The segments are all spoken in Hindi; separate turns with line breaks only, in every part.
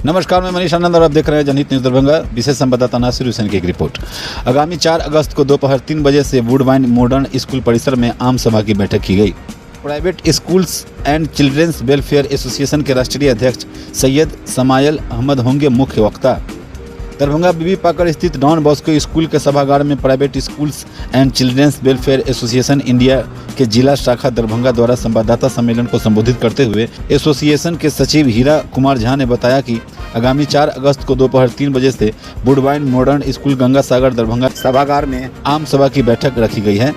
नमस्कार, मैं मनीष आनंद और आप देख रहे हैं जनहित न्यूज़ दरभंगा। विशेष संवाददाता नासिर हुसैन की एक रिपोर्ट। आगामी 4 अगस्त को दोपहर 3 बजे से वुडबाइन मॉडर्न स्कूल परिसर में आम सभा की बैठक की गई। Private schools and children's welfare association के राष्ट्रीय अध्यक्ष सैयद समायल अहमद होंगे मुख्य वक्ता। दरभंगा बीबी पाकर स्थित डॉन बॉस्को स्कूल के सभागार में private schools and children's welfare association India के जिला शाखा दरभंगा द्वारा संवाददाता सम्मेलन को संबोधित करते हुए एसोसिएशन के सचिव हीरा कुमार झा ने बताया कि आगामी 4 अगस्त को दोपहर 3 बजे से वुडबाइन मॉडर्न स्कूल गंगा सागर दरभंगा सभागार में आम सभा की बैठक रखी गई है।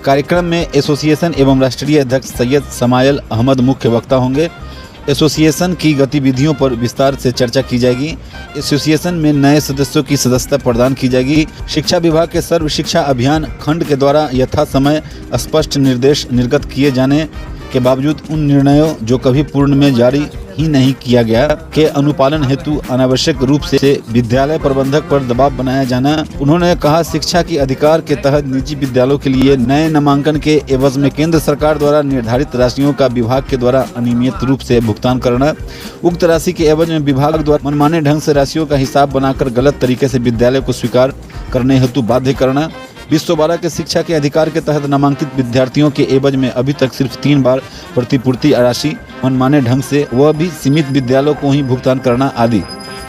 कार्यक्रम में एसोसिएशन एवं राष्ट्रीय अध्यक्ष सैयद समायल अहमद मुख्य वक्ता होंगे। एसोसिएशन की गतिविधियों पर विस्तार से चर्चा की जाएगी। एसोसिएशन में नए सदस्यों की सदस्यता प्रदान की जाएगी। शिक्षा विभाग के सर्व शिक्षा अभियान खंड के द्वारा यथा समय स्पष्ट निर्देश निर्गत किए जाने के बावजूद उन निर्णयों जो कभी पूर्ण में जारी ही नहीं किया गया के अनुपालन हेतु अनावश्यक रूप से विद्यालय प्रबंधक पर दबाव बनाया जाना। उन्होंने कहा, शिक्षा के अधिकार के तहत निजी विद्यालयों के लिए नए नामांकन के एवज में केंद्र सरकार द्वारा निर्धारित राशियों का विभाग के द्वारा अनियमित रूप से भुगतान करना, उक्त राशि के एवज में विभाग द्वारा मनमाने ढंग से राशियों का हिसाब बनाकर गलत तरीके से विद्यालय को स्वीकार करने हेतु बाध्य करना, 2012 के शिक्षा के अधिकार के तहत नामांकित विद्यार्थियों के एवज में अभी तक सिर्फ 3 बार प्रतिपूर्ति राशि मनमाने ढंग से वह भी सीमित विद्यालयों को ही भुगतान करना आदि।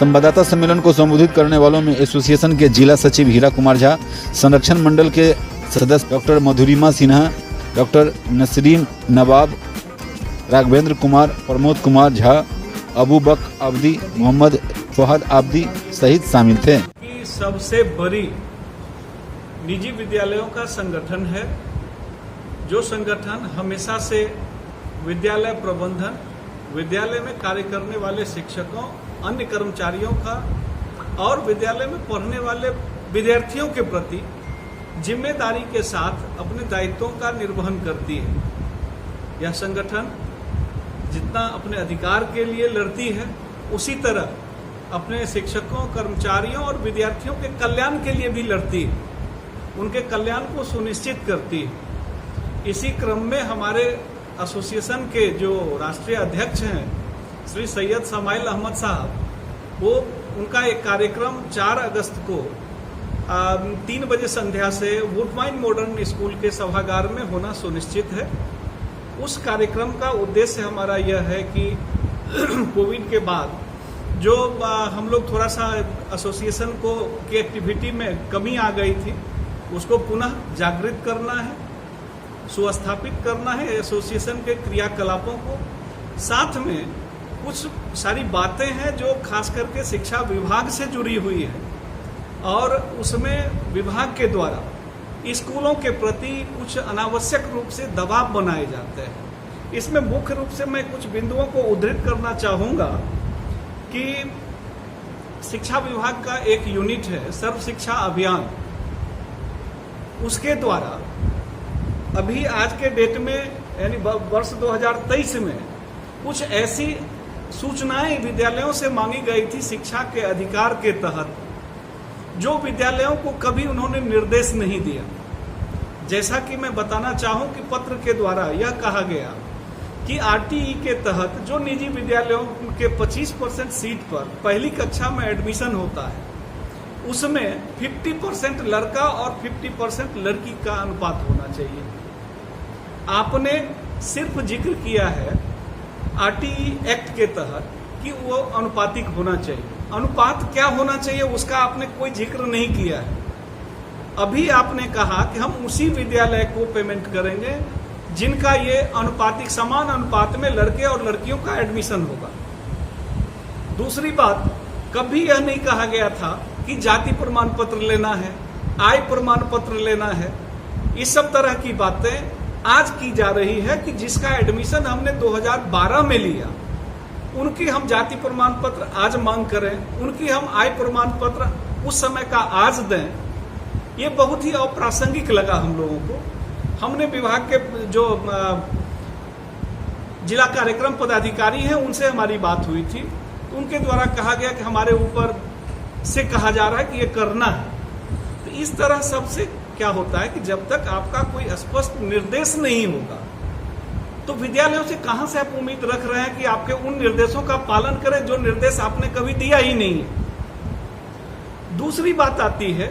संवाददाता सम्मेलन को संबोधित करने वालों में एसोसिएशन के जिला सचिव हीरा कुमार झा, संरक्षण मंडल के सदस्य डॉक्टर मधुरिमा सिन्हा, डॉक्टर नसरीन नवाब, राघवेंद्र कुमार, प्रमोद कुमार झा, अबू बक आबदी, मोहम्मद फहद आबदी सहित शामिल थे।
सबसे बड़ी निजी विद्यालयों का संगठन है, जो संगठन हमेशा से विद्यालय प्रबंधन, विद्यालय में कार्य करने वाले शिक्षकों, अन्य कर्मचारियों का और विद्यालय में पढ़ने वाले विद्यार्थियों के प्रति जिम्मेदारी के साथ अपने दायित्वों का निर्वहन करती है। यह संगठन जितना अपने अधिकार के लिए लड़ती है, उसी तरह अपने शिक्षकों, कर्मचारियों और विद्यार्थियों के कल्याण के लिए भी लड़ती है, उनके कल्याण को सुनिश्चित करती है। इसी क्रम में हमारे एसोसिएशन के जो राष्ट्रीय अध्यक्ष हैं श्री सैयद समायल अहमद साहब, वो उनका एक कार्यक्रम 4 अगस्त को 3 बजे संध्या से वुडबाइन मॉडर्न स्कूल के सभागार में होना सुनिश्चित है। उस कार्यक्रम का उद्देश्य हमारा यह है कि कोविड के बाद जो हम लोग थोड़ा सा एसोसिएशन को की एक्टिविटी में कमी आ गई थी, उसको पुनः जागृत करना है, सुस्थापित करना है एसोसिएशन के क्रियाकलापों को। साथ में कुछ सारी बातें हैं जो खास करके शिक्षा विभाग से जुड़ी हुई है और उसमें विभाग के द्वारा स्कूलों के प्रति कुछ अनावश्यक रूप से दबाव बनाए जाते हैं। इसमें मुख्य रूप से मैं कुछ बिंदुओं को उद्धृत करना चाहूँगा कि शिक्षा विभाग का एक यूनिट है सर्व शिक्षा अभियान, उसके द्वारा अभी आज के डेट में यानी वर्ष 2023 में कुछ ऐसी सूचनाएं विद्यालयों से मांगी गई थी शिक्षा के अधिकार के तहत, जो विद्यालयों को कभी उन्होंने निर्देश नहीं दिया। जैसा कि मैं बताना चाहूं कि पत्र के द्वारा यह कहा गया कि आरटीई के तहत जो निजी विद्यालयों के 25% सीट पर पहली कक्षा में एडमिशन होता है, उसमें 50% लड़का और 50% लड़की का अनुपात होना चाहिए। आपने सिर्फ जिक्र किया है आरटीई एक्ट के तहत कि वो अनुपातिक होना चाहिए। अनुपात क्या होना चाहिए उसका आपने कोई जिक्र नहीं किया है। अभी आपने कहा कि हम उसी विद्यालय को पेमेंट करेंगे जिनका ये अनुपातिक समान अनुपात में लड़के और लड़कियों का एडमिशन होगा। दूसरी बात, कभी यह नहीं कहा गया था कि जाति प्रमाण पत्र लेना है, आय प्रमाण पत्र लेना है। इस सब तरह की बातें आज की जा रही है कि जिसका एडमिशन हमने 2012 में लिया, उनकी हम जाति प्रमाण पत्र आज मांग करें, उनकी हम आय प्रमाण पत्र उस समय का आज दें। ये बहुत ही अप्रासंगिक लगा हम लोगों को। हमने विभाग के जो जिला कार्यक्रम पदाधिकारी हैं उनसे हमारी बात हुई थी, उनके द्वारा कहा गया कि हमारे ऊपर से कहा जा रहा है कि ये करना है। तो इस तरह सबसे क्या होता है कि जब तक आपका कोई स्पष्ट निर्देश नहीं होगा तो विद्यालयों से कहां से आप उम्मीद रख रहे हैं कि आपके उन निर्देशों का पालन करें जो निर्देश आपने कभी दिया ही नहीं है। दूसरी बात आती है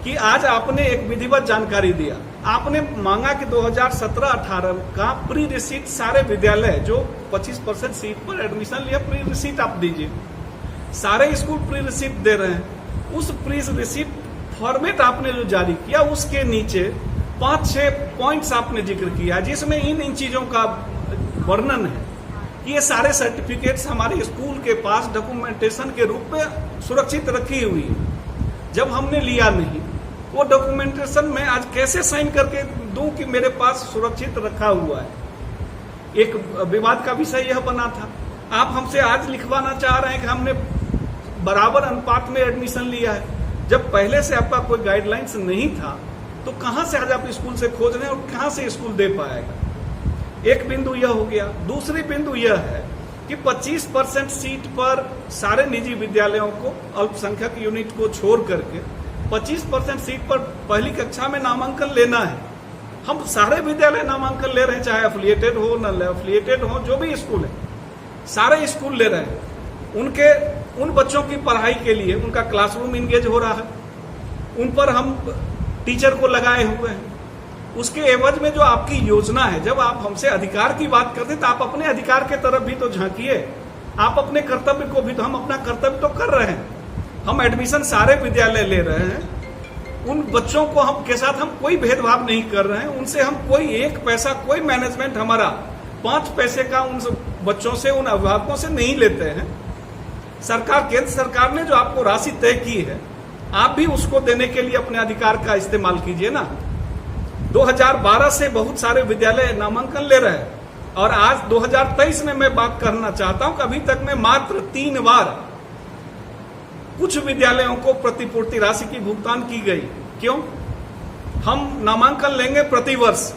कि आज आपने एक विधिवत जानकारी दिया, आपने मांगा कि 2017-18 का प्री रिसीट सारे विद्यालय जो 25% सीट पर एडमिशन लिया प्री रिसीट आप दीजिए। सारे स्कूल प्री रिसीट दे रहे हैं। उस प्री रिसीट फॉर्मेट आपने जो जारी किया उसके नीचे 5-6 पॉइंट्स आपने जिक्र किया जिसमें इन चीजों का वर्णन है कि ये सारे सर्टिफिकेट्स हमारे स्कूल के पास डॉक्यूमेंटेशन के रूप में सुरक्षित रखी हुई है। जब हमने लिया नहीं, वो डॉक्यूमेंटेशन में आज कैसे साइन करके दूं कि मेरे पास सुरक्षित रखा हुआ है। एक विवाद का विषय यह बना था। आप हमसे आज लिखवाना चाह रहे हैं कि हमने बराबर अनुपात में एडमिशन लिया है, जब पहले से आपका कोई गाइडलाइंस नहीं था तो कहां से आज आप स्कूल से खोज रहे हैं और कहां से स्कूल दे पाएगा। एक बिंदु यह हो गया। दूसरी बिंदु यह है कि 25% सीट पर सारे निजी विद्यालयों को अल्पसंख्यक यूनिट को छोड़ करके 25% सीट पर पहली कक्षा में नामांकन लेना है। हम सारे विद्यालय नामांकन ले रहे हैं, चाहे एफिलिएटेड हो न एफिलिएटेड हो, जो भी स्कूल है सारे स्कूल ले रहे हैं। उन बच्चों की पढ़ाई के लिए उनका क्लासरूम इंगेज हो रहा है, उन पर हम टीचर को लगाए हुए हैं। उसके एवज में जो आपकी योजना है, जब आप हमसे अधिकार की बात करते हैं तो आप अपने अधिकार के तरफ भी तो झांकिए, आप अपने कर्तव्य को भी तो। हम अपना कर्तव्य तो कर रहे हैं, हम एडमिशन सारे विद्यालय ले रहे हैं। उन बच्चों को हम के साथ हम कोई भेदभाव नहीं कर रहे हैं, उनसे हम कोई एक पैसा, कोई मैनेजमेंट हमारा 5 पैसे का उन बच्चों से, उन अभिभावकों से नहीं लेते हैं। सरकार, केंद्र सरकार ने जो आपको राशि तय की है, आप भी उसको देने के लिए अपने अधिकार का इस्तेमाल कीजिए ना। 2012 से बहुत सारे विद्यालय नामांकन ले रहे हैं और आज 2023 में मैं बात करना चाहता हूं कि अभी तक में मात्र 3 बार कुछ विद्यालयों को प्रतिपूर्ति राशि की भुगतान की गई। क्यों? हम नामांकन लेंगे प्रतिवर्ष,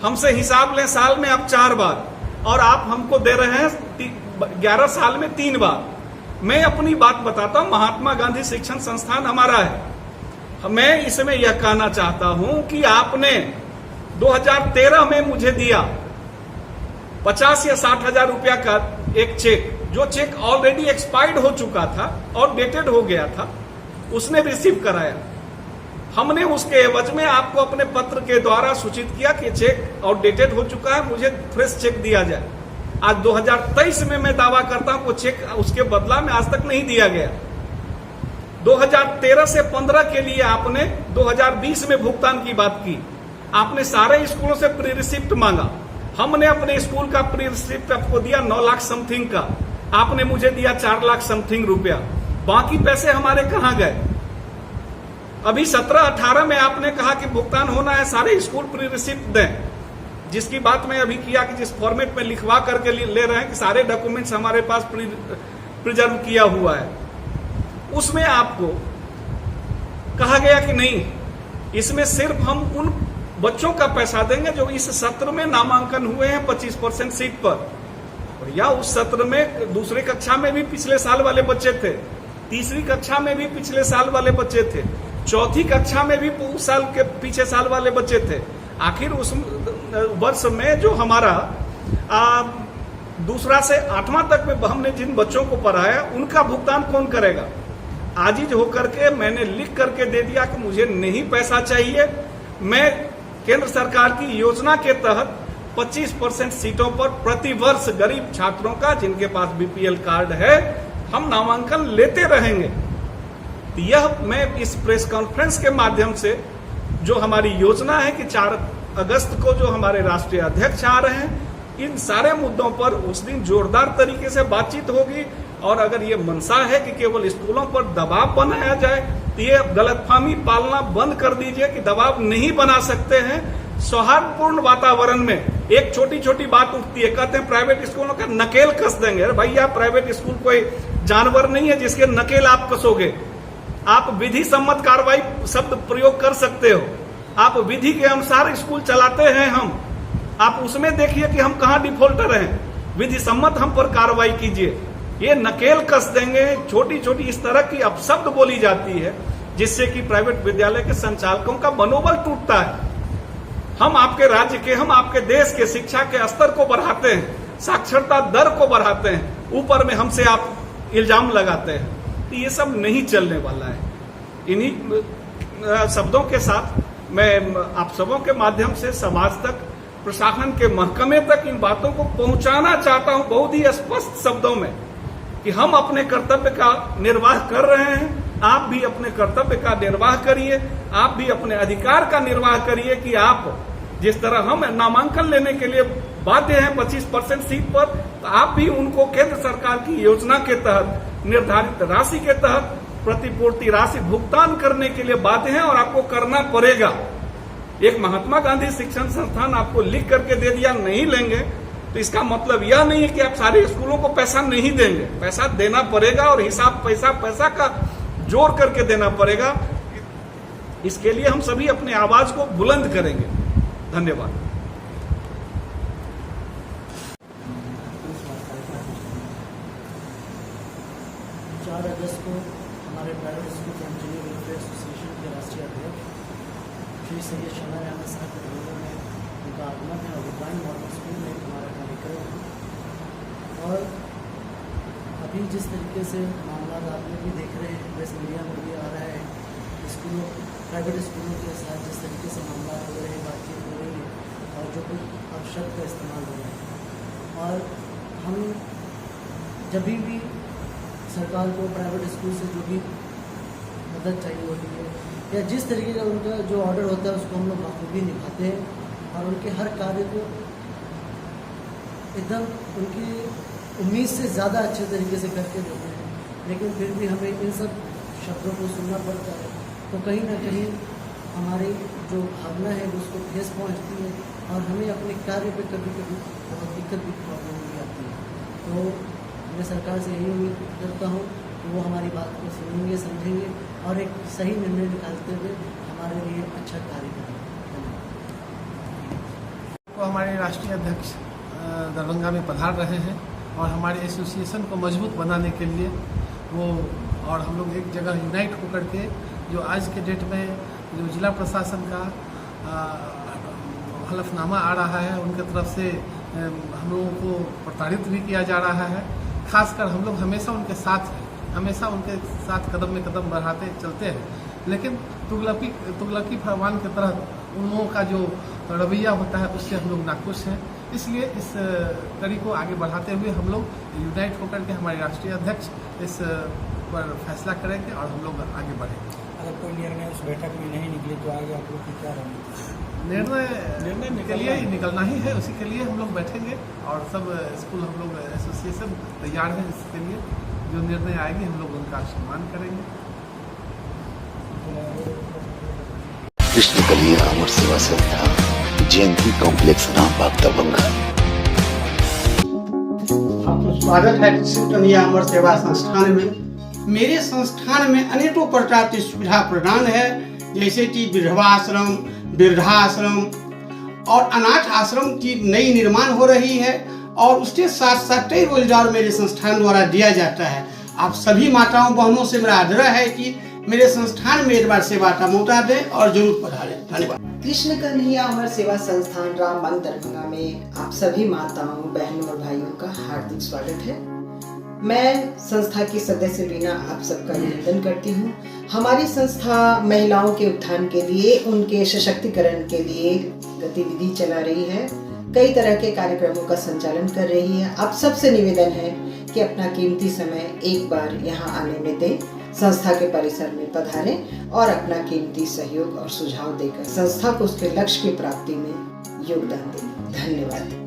हमसे हिसाब लें साल में आप 4 बार और आप हमको दे रहे हैं 11 साल में 3 बार। मैं अपनी बात बताता हूं, महात्मा गांधी शिक्षण संस्थान हमारा है। मैं इसमें यह कहना चाहता हूं कि आपने 2013 में मुझे दिया 50 या 60 हजार रुपया का एक चेक, जो चेक ऑलरेडी एक्सपायर्ड हो चुका था और डेटेड हो गया था, उसने रिसीव कराया। हमने उसके एवज में आपको अपने पत्र के द्वारा सूचित किया कि चेक आउटडेटेड हो चुका है, मुझे फ्रेश चेक दिया जाए। आज 2023 में मैं दावा करता हूं वो चेक उसके बदला में आज तक नहीं दिया गया। 2013 से 15 के लिए आपने 2020 में भुगतान की बात की। आपने सारे स्कूलों से प्री रिसिप्ट मांगा। हमने अपने स्कूल का प्री रिसिप्ट आपको दिया 9 लाख समथिंग का, आपने मुझे दिया 4 लाख समथिंग रुपया। बाकी पैसे हमारे कहां गए? अभी 17-18 में आपने कहा कि भुगतान होना है, सारे स्कूल प्री रिसिप्ट दें, जिसकी बात मैं अभी किया कि जिस फॉर्मेट में लिखवा करके ले रहे हैं कि सारे डॉक्यूमेंट्स हमारे पास प्रिजर्व किया हुआ है, उसमें आपको कहा गया कि नहीं, इसमें सिर्फ हम उन बच्चों का पैसा देंगे जो इस सत्र में नामांकन हुए हैं 25% सीट पर, या उस सत्र में दूसरी कक्षा में भी पिछले साल वाले बच्चे थे, तीसरी कक्षा में भी पिछले साल वाले बच्चे थे, चौथी कक्षा में भी उस साल के पीछे साल वाले बच्चे थे। आखिर उस वर्ष में जो हमारा दूसरा से 8वां तक में हमने जिन बच्चों को पढ़ाया उनका भुगतान कौन करेगा? आजिज होकर के मैंने लिख करके दे दिया कि मुझे नहीं पैसा चाहिए, मैं केंद्र सरकार की योजना के तहत 25% सीटों पर प्रतिवर्ष गरीब छात्रों का, जिनके पास बीपीएल कार्ड है, हम नामांकन लेते रहेंगे। यह मैं इस प्रेस कॉन्फ्रेंस के माध्यम से जो हमारी योजना है कि 4 अगस्त को जो हमारे राष्ट्रीय अध्यक्ष आ रहे हैं, इन सारे मुद्दों पर उस दिन जोरदार तरीके से बातचीत होगी। और अगर ये मनसा है कि केवल स्कूलों पर दबाव बनाया जाए तो ये गलतफहमी पालना बंद कर दीजिए कि दबाव नहीं बना सकते हैं। सौहार्दपूर्ण वातावरण में एक छोटी छोटी बात उठती है, कहते हैं प्राइवेट स्कूलों का नकेल कस देंगे। अरे भैया, प्राइवेट स्कूल कोई जानवर नहीं है जिसके नकेल आप कसोगे। आप विधि सम्मत कार्रवाई शब्द प्रयोग कर सकते हो, आप विधि के अनुसार स्कूल चलाते हैं हम, आप उसमें देखिए कि हम कहां डिफॉल्टर हैं, विधि सम्मत हम पर कार्रवाई कीजिए। ये नकेल कस देंगे, छोटी छोटी इस तरह की अपशब्द बोली जाती है जिससे कि प्राइवेट विद्यालय के संचालकों का मनोबल टूटता है। हम आपके राज्य के, हम आपके देश के शिक्षा के स्तर को बढ़ाते हैं, साक्षरता दर को बढ़ाते हैं, ऊपर में हमसे आप इल्जाम लगाते हैं। तो ये सब नहीं चलने वाला है। इन्हीं शब्दों के साथ मैं आप सबों के माध्यम से समाज तक, प्रशासन के महकमे तक इन बातों को पहुंचाना चाहता हूं बहुत ही स्पष्ट शब्दों में कि हम अपने कर्तव्य का निर्वाह कर रहे हैं। आप भी अपने कर्तव्य का निर्वाह करिए, आप भी अपने अधिकार का निर्वाह करिए कि आप जिस तरह हम नामांकन लेने के लिए बाध्य हैं 25% सीट पर, तो आप भी उनको केंद्र सरकार की योजना के तहत निर्धारित राशि के तहत प्रतिपूर्ति राशि भुगतान करने के लिए बाध्य हैं और आपको करना पड़ेगा। एक महात्मा गांधी शिक्षण संस्थान आपको लिख करके दे दिया नहीं लेंगे तो इसका मतलब यह नहीं है कि आप सारे स्कूलों को पैसा नहीं देंगे। पैसा देना पड़ेगा और हिसाब पैसा का जोड़ करके देना पड़ेगा। इसके लिए हम सभी अपने आवाज को बुलंद करेंगे। धन्यवाद।
4 अगस्त को हमारे private school engineer welfare association के राष्ट्रीय अध्यक्ष श्री सैयद शनार अहमद साहब के भवन में उनका आगमन है और वुडबाइन मॉडल स्कूल में हमारा कार्यक्रम है। और अभी जिस तरीके से मामला आप लोग भी देख रहे हैं, प्रेस मीडिया में भी आ रहा है, स्कूलों प्राइवेट स्कूलों के साथ जिस तरीके से मामला हो रहे हैं, बातचीत हो रही है और जो कुछ अपशब्द का इस्तेमाल हो रहा है। और हम जब भी सरकार को प्राइवेट स्कूल से जो भी मदद चाहिए होती है या जिस तरीके का उनका जो ऑर्डर होता है उसको हम लोग बखूबी निभाते हैं और उनके हर कार्य को एकदम उनकी उम्मीद से ज़्यादा अच्छे तरीके से करके देते हैं। लेकिन फिर भी हमें इन सब शब्दों को सुनना पड़ता है, तो कहीं ना कहीं हमारी जो भावना है उसको ठेस पहुंचती है और हमें अपने कार्य पे कभी कभी बहुत दिक्कत भी प्रॉब्लम भी आती है। तो मैं सरकार से यही उम्मीद करता हूँ कि वो हमारी बात को सुनेंगे, समझेंगे और एक सही निर्णय निकालते हुए हमारे लिए अच्छा कार्य करेंगे।
तो हमारे राष्ट्रीय अध्यक्ष दरभंगा में पधार रहे हैं और हमारे एसोसिएशन को मजबूत बनाने के लिए वो और हम लोग एक जगह यूनाइट होकर के जो आज के डेट में जो जिला प्रशासन का हलफनामा आ रहा है उनके तरफ से हम लोगों को प्रताड़ित भी किया जा रहा है। खासकर हम लोग हमेशा उनके साथ हैं, हमेशा उनके साथ कदम में कदम बढ़ाते चलते हैं, लेकिन तुगलकी फरमान के तहत उन लोगों का जो रवैया होता है उससे हम लोग नाखुश हैं। इसलिए इस कड़ी को आगे बढ़ाते हुए हम लोग यूनाइट होकर के हमारे राष्ट्रीय अध्यक्ष इस पर फैसला करेंगे और हम लोग आगे बढ़ेंगे।
अगर कोई निर्णय उस बैठक में नहीं निकले तो आगे आप लोग की क्या रणनीति?
निर्णय के लिए ही निकलना ही है, उसी के लिए हम लोग बैठेंगे और सब स्कूल हम लोग एसोसिएशन तैयार है इसके लिए। जो निर्णय आएगी हम लोग उनका सम्मान करेंगे।
कृष्ण कलिया अमर सेवा संस्था, जयंती कॉम्प्लेक्स, रामबाग, दरभंगा।
आपका स्वागत है कृष्ण कलिया अमर सेवा संस्थान में। मेरे संस्थान में अनेकों प्रकार की सुविधा प्रदान है, जैसे कि विधवाश्रम, वृद्धाश्रम और अनाथ आश्रम की नई निर्माण हो रही है और उसके साथ साथ कई रोजगार मेरे संस्थान द्वारा दिया जाता है। आप सभी माताओं बहनों से मेरा आग्रह है कि मेरे संस्थान में एक बार सेवा का मौका दें और जरूर पधारें। धन्यवाद।
कृष्ण कन्हैया अमर सेवा संस्थान रामबाग दरभंगा में आप सभी माताओं, बहनों और भाइयों का हार्दिक स्वागत है। मैं संस्था की सदस्य बीना आप सबका अभिनंदन करती हूँ। हमारी संस्था महिलाओं के उत्थान के लिए, उनके सशक्तिकरण के लिए गतिविधि चला रही है, कई तरह के कार्यक्रमों का संचालन कर रही है। आप सबसे निवेदन है कि अपना कीमती समय एक बार यहाँ आने में दें, संस्था के परिसर में पधारें और अपना कीमती सहयोग और सुझाव देकर संस्था को उसके लक्ष्य की प्राप्ति में योगदान दें। धन्यवाद।